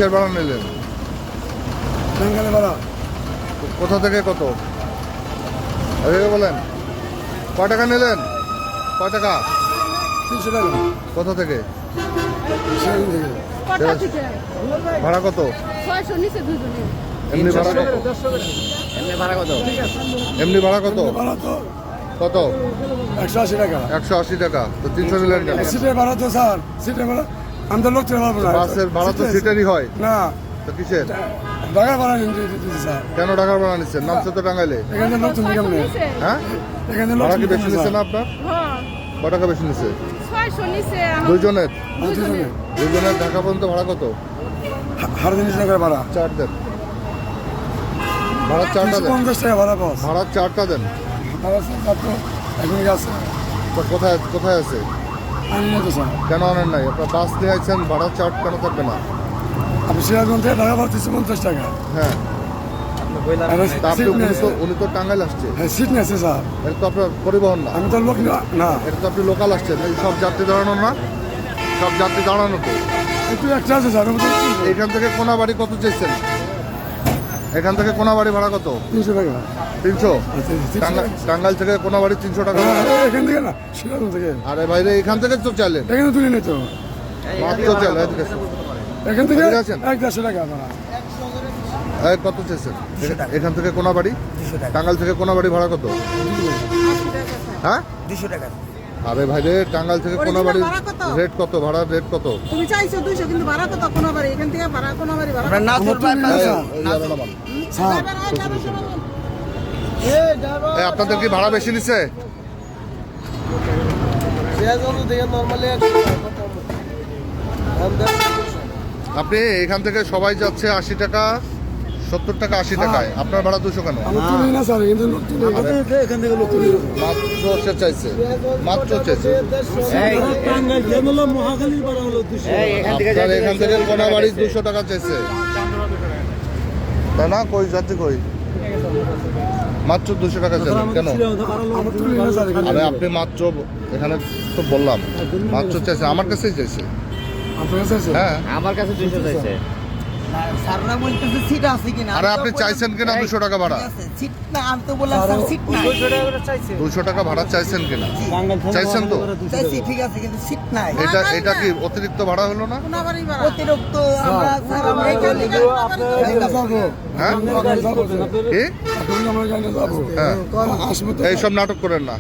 কিসের ভাড়া নিলেন? টাঙ্গাইলে ভাড়া। কোথা থেকে কত এদিকে বলেন? কয় টাকা নিলেন? কয় টাকা? 300 টাকা। কোথা থেকে? সেখান থেকে। কোথা থেকে? ভাড়া কত? 600 নিচে দুজনে। এমনি ভাড়া কত? এমনি ভাড়া কত? এমনি ভাড়া কত? ভাড়া তো কত? 180 টাকা। 180 টাকা। তো 300 নিলেন কেন? সিটের ভাড়া তো স্যার, সিটের ভাড়া আমি তো লোক চেনা পারবো না। বাসের ভাড়া তো সিটেরই হয় না, তো কিসের? ঢাকার ভাড়া দিতেছি স্যার। কেন টাকার ভাড়া নিচ্ছেন? নামছে তো টাঙ্গাইলে। এখানে লোক তুমি কেমন? হ্যাঁ, এখানে লোক ভাড়া কি তুমি বেশি নিচ্ছে না আপনার? হ্যাঁ, কয় টাকা বেশি নিচ্ছে? 600 নিচে। দুইজনের? দুজনে। দুইজনের ঢাকা পর্যন্ত ভাড়া কত? 350 টাকা ভাড়া। 4 দেন। ভাড়া 4টা দেন। 50 টাকা ভাড়া বস। ভাড়া 4টা দেন। ভাড়া স্যার তো এখন গেছে। তো কোথায় কোথায় আছে? আমি না তো স্যার। কেন আনেন নাই? আপনার বাস নিয়ে আইছেন, ভাড়া চার্ট কেন থাকবে না? আপনি সিরাজগঞ্জ থেকে ঢাকা ভাড়া 350 টাকা। হ্যাঁ, আর তা আপনি সিট উনি নিয়েছে। তো উনি তো টাঙ্গাইল আসছে। হ্যাঁ, সিট নিয়েছে স্যার। এটা তো আপনার পরিবহন না, আমি তো লোক না। এটা তো আপনি লোকাল আসছেন। এই সব যাত্রী দাঁড়ানো না? সব যাত্রী দাঁড়ানো তো। একটু একটা আছে স্যার। এখান থেকে কোনাবাড়ি কত চাইছেন? এখান থেকে কোনাবাড়ি ভাড়া কত? 300 টাকা। 300? আচ্ছা, 300 টাকা। টাঙ্গাইল থেকে কোনাবাড়ি 300 টাকা ভাড়া। এখান থেকে না, সিরাজগঞ্জ থেকে। আরে ভাইরে, এখান থেকে তো চাইলেন এখানে তুলে নিত। মাত্র চাইলেন। এদিকে আসুন। এখান থেকে এদিকে আছেন? 150 টাকা ভাড়া। এই কত চাইছেন? এখান থেকে কোনাবাড়ি, টাঙ্গাইল থেকে কোনাবাড়ি ভাড়া কত? হ্যাঁ, 200 টাকা। আরে ভাই রে, টাঙ্গাইল থেকে কোনাবাড়ি ভাড়া কত? রেট কত? ভাড়া রেট কত? তুমি চাইছো 200, কিন্তু ভাড়া কত? কোনো বাড়ি এখান থেকে ভাড়া, কোনো বাড়ি ভাড়া। আমরা নাচুর তুলে নিয়ে বাইপাস। স্যার। এই আরো নামান। স্যার, এই আপনাদের কি ভাড়া বেশি নিছে? আপনি এখান থেকে সবাই যাচ্ছে 80 টাকা, 70 টাকা, 80 টাকায়। আপনার ভাড়া 200 কেন? আমি তুলি না স্যার, কিন্তু লোক তুলে নিত। এখান থেকে লোক তুলে নিত। মাত্র সে চাইছে, মাত্র চাইছে। আপনার এখান থেকে কোনাবাড়ি 200 টাকা চাইছে, তাই না? কই যাচ্ছে কই? মাত্র 200 টাকা চাইছেন কেন? আমি তুলি না স্যার এখানে। আরে আপনি মাত্র, এখানে তো বললাম মাত্র চাইছে, আমার কাছেই চাইছে। আপনার কাছে আছে? হ্যাঁ, আমার কাছে 200 চাইছে। স্যাররা বলতেছে সিট আছে কিনা। আরে আপনি চাইছেন কিনা 200 টাকা ভাড়া? সিট না, আমি তো বললাম স্যার সিট নাই। 200 টাকা ভাড়া চাইছেন কিনা? চাইছেন তো? চাইছি ঠিক আছে, কিন্তু সিট নাই। এটা কি অতিরিক্ত ভাড়া হলো না? কোনো বাড়ি ভাড়া। অতিরিক্ত আমরা স্যার আমরা এখান থেকে আমরা যাবো। হ্যাঁ, আমরা যাবো। কি? এখন আমরা এখানে যাবো। হ্যাঁ, আসবো তো। এইসব নাটক করেন না।